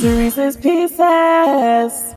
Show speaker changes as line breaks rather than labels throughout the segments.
Sirese's Pieces.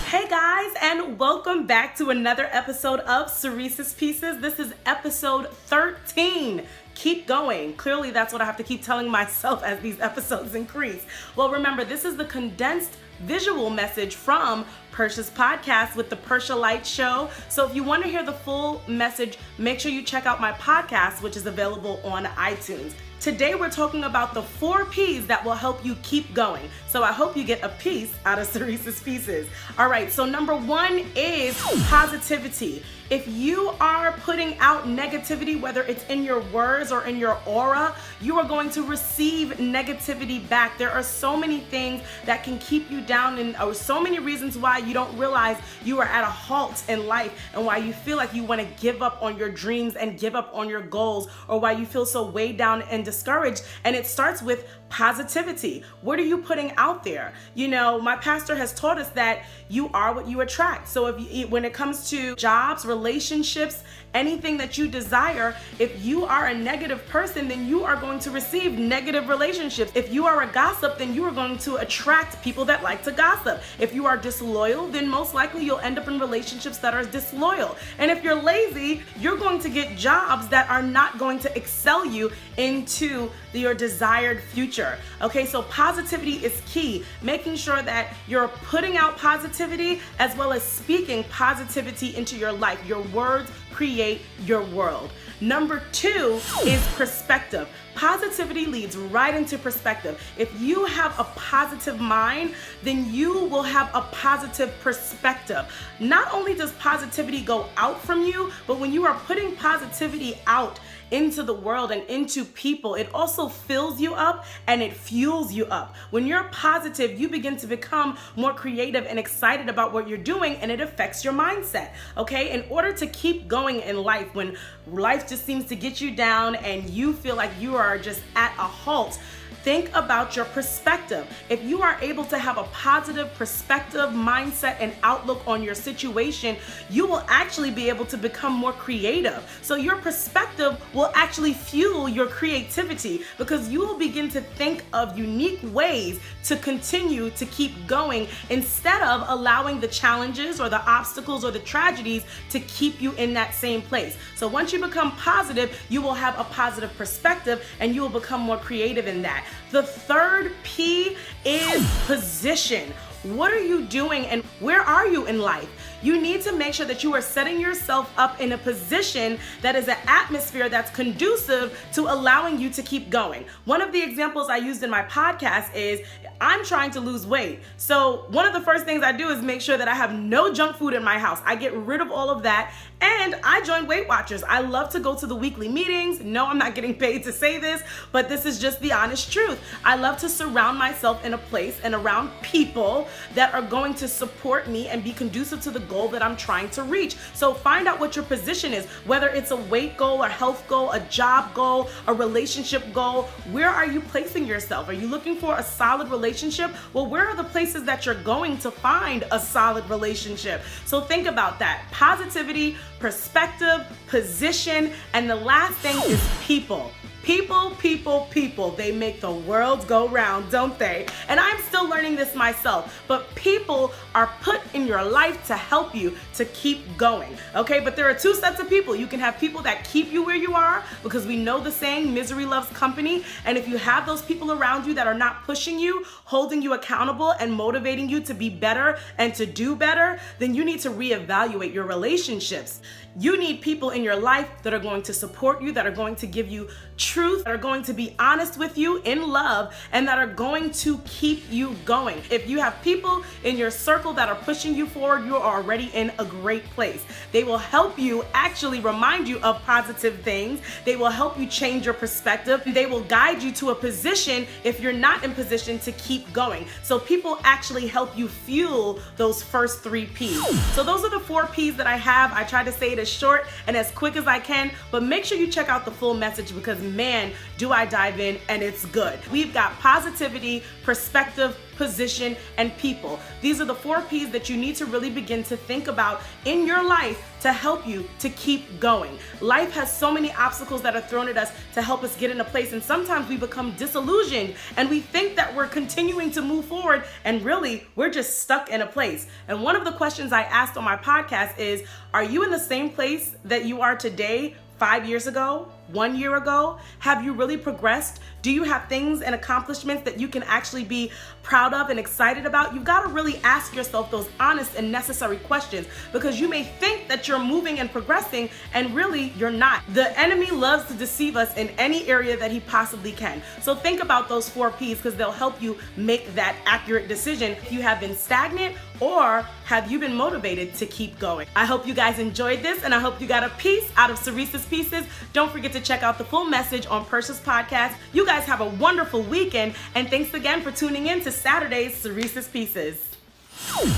Hey guys, and welcome back to another episode of Sirese's Pieces. This is episode 13. Keep going. Clearly, that's what I have to keep telling myself as these episodes increase. Well, remember, this is the condensed visual message from Percia's podcast with the Percia Light Show. So if you want to hear the full message, make sure you check out my podcast, which is available on iTunes. Today we're talking about the 4 P's that will help you keep going. So I hope you get a piece out of Sirese's Pieces. All right, so number 1 is positivity. If you are putting out negativity, whether it's in your words or in your aura, you are going to receive negativity back. There are so many things that can keep you down, and so many reasons why you don't realize you are at a halt in life, and why you feel like you want to give up on your dreams and give up on your goals, or why you feel so weighed down and discouraged. And it starts with positivity. What are you putting out there? You know, my pastor has taught us that you are what you attract. So when it comes to jobs, relationships, anything that you desire, if you are a negative person, then you are going to receive negative relationships. If you are a gossip, then you are going to attract people that like to gossip. If you are disloyal, then most likely you'll end up in relationships that are disloyal. And if you're lazy, you're going to get jobs that are not going to excel you into your desired future. Okay, so positivity is key. Making sure that you're putting out positivity as well as speaking positivity into your life. Your words create your world. Number 2 is perspective. Positivity leads right into perspective. If you have a positive mind, then you will have a positive perspective. Not only does positivity go out from you, but when you are putting positivity out into the world and into people, it also fills you up and it fuels you up. When you're positive, you begin to become more creative and excited about what you're doing, and it affects your mindset. Okay, in order to keep going in life, when life just seems to get you down and you feel like you are just at a halt, think about your perspective. If you are able to have a positive perspective, mindset, and outlook on your situation, you will actually be able to become more creative. So your perspective will actually fuel your creativity, because you will begin to think of unique ways to continue to keep going, instead of allowing the challenges or the obstacles or the tragedies to keep you in that same place. So once you become positive, you will have a positive perspective and you will become more creative in that. The 3rd P is position. What are you doing and where are you in life? You need to make sure that you are setting yourself up in a position that is an atmosphere that's conducive to allowing you to keep going. One of the examples I used in my podcast is I'm trying to lose weight. So one of the first things I do is make sure that I have no junk food in my house. I get rid of all of that, and I join Weight Watchers. I love to go to the weekly meetings. No, I'm not getting paid to say this, but this is just the honest truth. I love to surround myself in a place and around people that are going to support me and be conducive to the goal that I'm trying to reach. So find out what your position is, whether it's a weight goal, a health goal, a job goal, a relationship goal. Where are you placing yourself? Are you looking for a solid relationship? Well, where are the places that you're going to find a solid relationship? So think about that. Positivity, perspective, position, and the last thing is people. People, they make the world go round, don't they? And I'm still learning this myself, but people are put in your life to help you to keep going, okay? But there are 2 sets of people. You can have people that keep you where you are, because we know the saying, misery loves company. And if you have those people around you that are not pushing you, holding you accountable, and motivating you to be better and to do better, then you need to reevaluate your relationships. You need people in your life that are going to support you, that are going to give you truth, that are going to be honest with you in love, and that are going to keep you going. If you have people in your circle that are pushing you forward, you are already in a great place. They will help you actually remind you of positive things. They will help you change your perspective. They will guide you to a position if you're not in position to keep going. So people actually help you fuel those first 3 P's. So those are the 4 P's that I have. I try to say it as short and as quick as I can, but make sure you check out the full message, because man, do I dive in and it's good. We've got positivity, perspective, position, and people. These are the 4 P's that you need to really begin to think about in your life to help you to keep going. Life has so many obstacles that are thrown at us to help us get in a place, and sometimes we become disillusioned and we think that we're continuing to move forward, and really we're just stuck in a place. And one of the questions I asked on my podcast is, are you in the same place that you are today 5 years ago, 1 year ago? Have you really progressed? Do you have things and accomplishments that you can actually be proud of and excited about? You've got to really ask yourself those honest and necessary questions, because you may think that you're moving and progressing and really you're not. The enemy loves to deceive us in any area that he possibly can. So think about those 4 P's, because they'll help you make that accurate decision. If you have been stagnant, or have you been motivated to keep going? I hope you guys enjoyed this, and I hope you got a piece out of Sirece's Pieces. Don't forget to check out the full message on Percia's podcast. You guys have a wonderful weekend, and thanks again for tuning in to Saturday's Sirece's Pieces.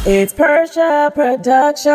It's Percia Production.